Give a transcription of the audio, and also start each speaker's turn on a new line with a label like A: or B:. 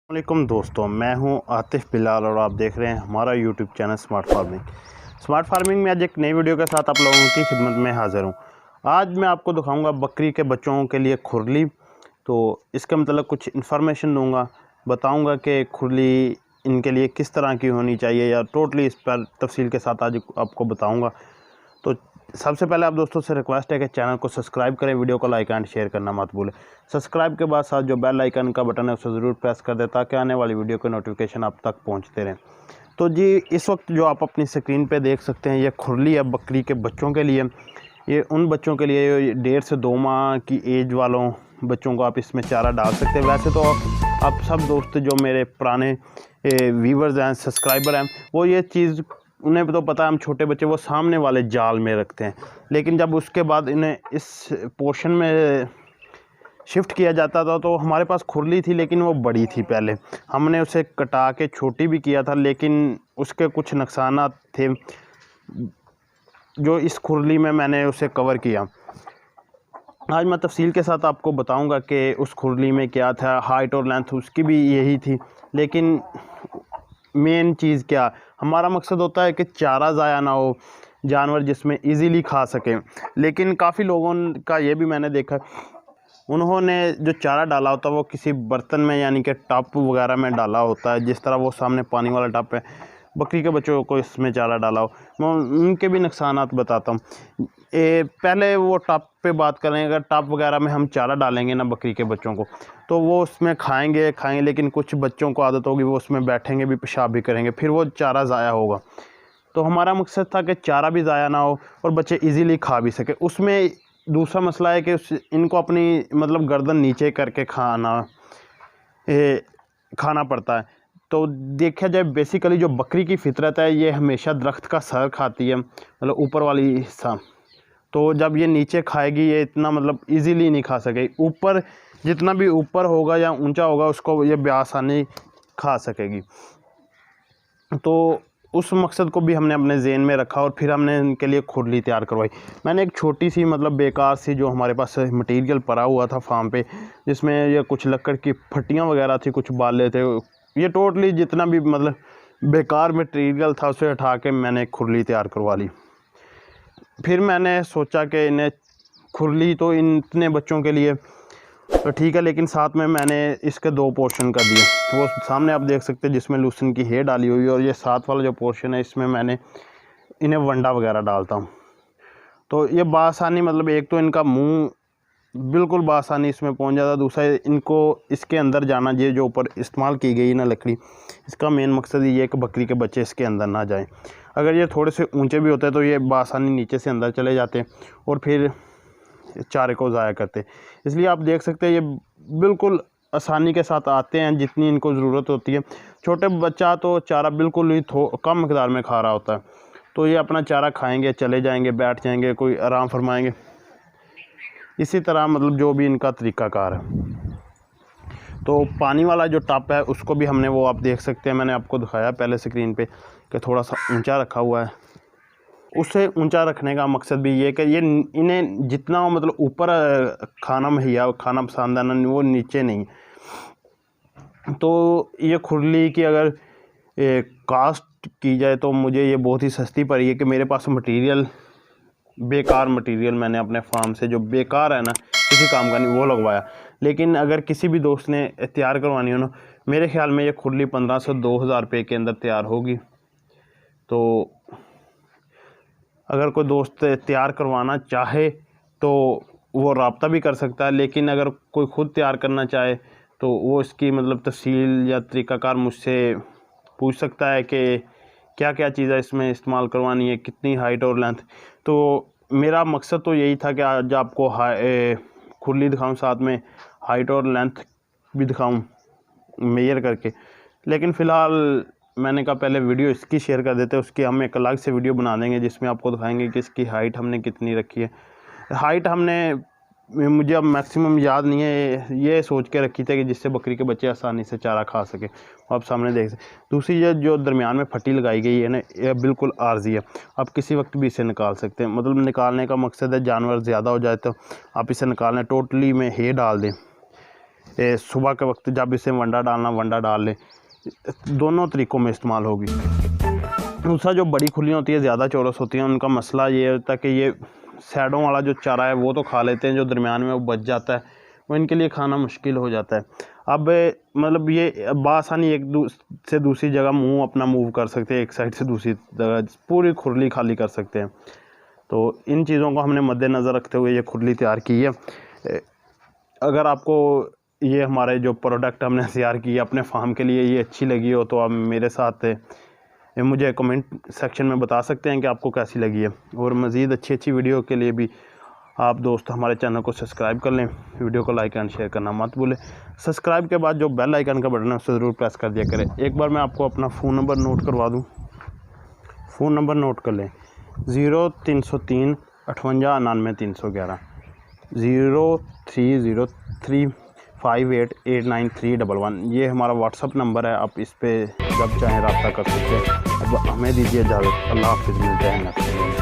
A: वालेकुम दोस्तों, मैं हूं आतिफ बिलाल और आप देख रहे हैं हमारा YouTube channel smart farming. Smart farming में आज एक नई वीडियो के साथ आप लोगों की खिदमत में हाज़िर हूं। आज मैं आपको दिखाऊंगा बकरी के बच्चों के लिए खुरली। तो इसके मतलब कुछ इन्फॉर्मेशन दूंगा, बताऊंगा कि खुरली इनके लिए किस तरह की होनी चाहिए या टोटली इस पर तफसील के साथ आज आपको बताऊँगा। तो सबसे पहले आप दोस्तों से रिक्वेस्ट है कि चैनल को सब्सक्राइब करें, वीडियो को लाइक एंड शेयर करना मत भूलें। सब्सक्राइब के बाद साथ जो बेल आइकन का बटन है उसे ज़रूर प्रेस कर दें ताकि आने वाली वीडियो के नोटिफिकेशन आप तक पहुंचते रहें। तो जी, इस वक्त जो आप अपनी स्क्रीन पे देख सकते हैं ये खुरली है बकरी के बच्चों के लिए। ये उन बच्चों के लिए 1.5 से 2 माह की एज वालों बच्चों को आप इसमें चारा डाल सकते हैं। वैसे तो आप सब दोस्त जो मेरे पुराने व्यूवर्स हैं, सब्सक्राइबर हैं, वो ये चीज़ उन्हें तो पता है, हम छोटे बच्चे वो सामने वाले जाल में रखते हैं। लेकिन जब उसके बाद इन्हें इस पोर्शन में शिफ्ट किया जाता था तो हमारे पास खुरली थी, लेकिन वो बड़ी थी। पहले हमने उसे कटा के छोटी भी किया था, लेकिन उसके कुछ नुकसान थे जो इस खुरली में मैंने उसे कवर किया। आज मैं तफसील के साथ आपको बताऊंगा कि उस खुरली में क्या था, हाइट और लेंथ उसकी भी यही थी। लेकिन मेन चीज़ क्या, हमारा मकसद होता है कि चारा ज़ाया ना हो, जानवर जिसमें इजीली खा सकें। लेकिन काफ़ी लोगों का ये भी मैंने देखा, उन्होंने जो चारा डाला होता है वो किसी बर्तन में यानी कि टब वगैरह में डाला होता है। जिस तरह वो सामने पानी वाला टब है, बकरी के बच्चों को इसमें चारा डाला हो। मैं उनके भी नुकसानात बताता हूँ। पहले वो टब पे बात करें, अगर टब वगैरह में हम चारा डालेंगे ना बकरी के बच्चों को, तो वो उसमें खाएंगे, लेकिन कुछ बच्चों को आदत होगी वो उसमें बैठेंगे भी, पेशाब भी करेंगे, फिर वो चारा ज़ाया होगा। तो हमारा मकसद था कि चारा भी ज़ाया ना हो और बच्चे ईज़िली खा भी सके। उसमें दूसरा मसला है कि इनको अपनी मतलब गर्दन नीचे करके खाना पड़ता है। तो देखा जाए बेसिकली जो बकरी की फितरत है, ये हमेशा दरख्त का सर खाती है, मतलब ऊपर वाली हिस्सा। तो जब ये नीचे खाएगी ये इतना मतलब इजीली नहीं खा सकेगी। ऊपर जितना भी ऊपर होगा या ऊंचा होगा उसको ये बेआसानी खा सकेगी। तो उस मकसद को भी हमने अपने ज़हन में रखा और फिर हमने इनके लिए खुरली तैयार करवाई। मैंने एक छोटी सी मतलब बेकार सी जो हमारे पास मटेरियल पड़ा हुआ था फार्म पे, जिसमें ये कुछ लकड़ की फट्टियाँ वगैरह थी, कुछ बाले थे, ये टोटली जितना भी मतलब बेकार मटेरियल था उसे हटा के मैंने खुरली तैयार करवा ली। फिर मैंने सोचा कि इन्हें खुरली तो इतने बच्चों के लिए तो ठीक है, लेकिन साथ में मैंने इसके 2 पोर्शन कर दिए। वो सामने आप देख सकते हैं जिसमें लूसन की हेयर डाली हुई है, और ये साथ वाला जो पोर्शन है इसमें मैंने इन्हें वंडा वगैरह डालता हूँ। तो ये बासानी मतलब एक तो इनका मुंह बिल्कुल बासानी इसमें पहुँच जाता, दूसरा इनको इसके अंदर जाना, ये जो ऊपर इस्तेमाल की गई ना लकड़ी, इसका मेन मकसद ये है कि बकरी के बच्चे इसके अंदर ना जाएँ। अगर ये थोड़े से ऊँचे भी होते हैं तो ये बासानी नीचे से अंदर चले जाते हैं और फिर चारे को ज़ाया करते। इसलिए आप देख सकते हैं ये बिल्कुल आसानी के साथ आते हैं जितनी इनको ज़रूरत होती है। छोटे बच्चा तो चारा बिल्कुल ही कम मकदार में खा रहा होता है, तो ये अपना चारा खाएंगे, चले जाएंगे, बैठ जाएंगे, कोई आराम फरमाएंगे। इसी तरह मतलब जो भी इनका तरीक़ाकार है। तो पानी वाला जो टब है उसको भी हमने, वो आप देख सकते हैं, मैंने आपको दिखाया पहले स्क्रीन पे कि थोड़ा सा ऊंचा रखा हुआ है। उसे ऊंचा रखने का मकसद भी ये कि ये इन्हें जितना मतलब ऊपर खाना मुहैया, खाना पसंद आना, वो नीचे नहीं। तो ये खुरली की अगर कास्ट की जाए तो मुझे ये बहुत ही सस्ती पड़ी है कि मेरे पास मटेरियल, बेकार मटेरियल मैंने अपने फार्म से जो बेकार है ना, किसी काम का नहीं, वो लगवाया। लेकिन अगर किसी भी दोस्त ने तैयार करवानी हो ना, मेरे ख्याल में ये खुरली 1500 से 2000 रुपये के अंदर तैयार होगी। तो अगर कोई दोस्त तैयार करवाना चाहे तो वो रब्ता भी कर सकता है, लेकिन अगर कोई ख़ुद तैयार करना चाहे तो वो इसकी मतलब तफसील या तरीक़ाकार मुझसे पूछ सकता है कि क्या क्या चीज़ें इसमें इस्तेमाल करवानी है, कितनी हाइट और लेंथ। तो मेरा मकसद तो यही था कि आज आपको खुरली दिखाऊं, साथ में हाइट और लेंथ भी दिखाऊं मेजर करके। लेकिन फ़िलहाल मैंने कहा पहले वीडियो इसकी शेयर कर देते हैं, उसकी हम एक अलग से वीडियो बना देंगे जिसमें आपको दिखाएंगे कि इसकी हाइट हमने कितनी रखी है। हाइट हमने, मुझे अब मैक्सिमम याद नहीं है, ये सोच के रखी थी कि जिससे बकरी के बच्चे आसानी से चारा खा सके। आप सामने देख सकते। दूसरी ये जो दरमियान में फट्टी लगाई गई है ना, ये बिल्कुल आर्जी है, आप किसी वक्त भी इसे निकाल सकते हैं। मतलब निकालने का मकसद है जानवर ज़्यादा हो जाए तो आप इसे निकालने, टोटली में हे डाल दें। सुबह के वक्त जब इसे वंडा डालना वंडा डाल लें, दोनों तरीक़ों में इस्तेमाल होगी। दूसरा जो बड़ी खुलियाँ होती है ज़्यादा चौरस होती हैं, उनका मसला ये होता है कि ये साइडों वाला जो चारा है वो तो खा लेते हैं, जो दरमियान में वो बच जाता है वो इनके लिए खाना मुश्किल हो जाता है। अब मतलब ये बासानी एक से दूसरी जगह मुंह अपना मूव कर सकते हैं, एक साइड से दूसरी जगह पूरी खुरली खाली कर सकते हैं। तो इन चीज़ों को हमने मद्देनज़र रखते हुए ये खुरली तैयार की है। अगर आपको ये हमारे जो प्रोडक्ट हमने तैयार की है अपने फार्म के लिए ये अच्छी लगी हो तो आप मेरे साथ मुझे कमेंट सेक्शन में बता सकते हैं कि आपको कैसी लगी है। और मज़ीद अच्छी वीडियो के लिए भी आप दोस्त हमारे चैनल को सब्सक्राइब कर लें, वीडियो को लाइक एंड शेयर करना मत भूलें। सब्सक्राइब के बाद जो बेल आइकन का बटन है उसे ज़रूर प्रेस कर दिया करें। एक बार मैं आपको अपना फ़ोन नंबर नोट करवा दूँ, फ़ोन नंबर नोट कर लें 0303 58 99 311 03035889 ये हमारा व्हाट्सअप नंबर है। आप इस पर जब चाहें रब्ता कर सकते हैं। अब हमें दीजिए इजाज़त। अल्लाह हाफ़िज़, मिलते हैं नेक्स्ट।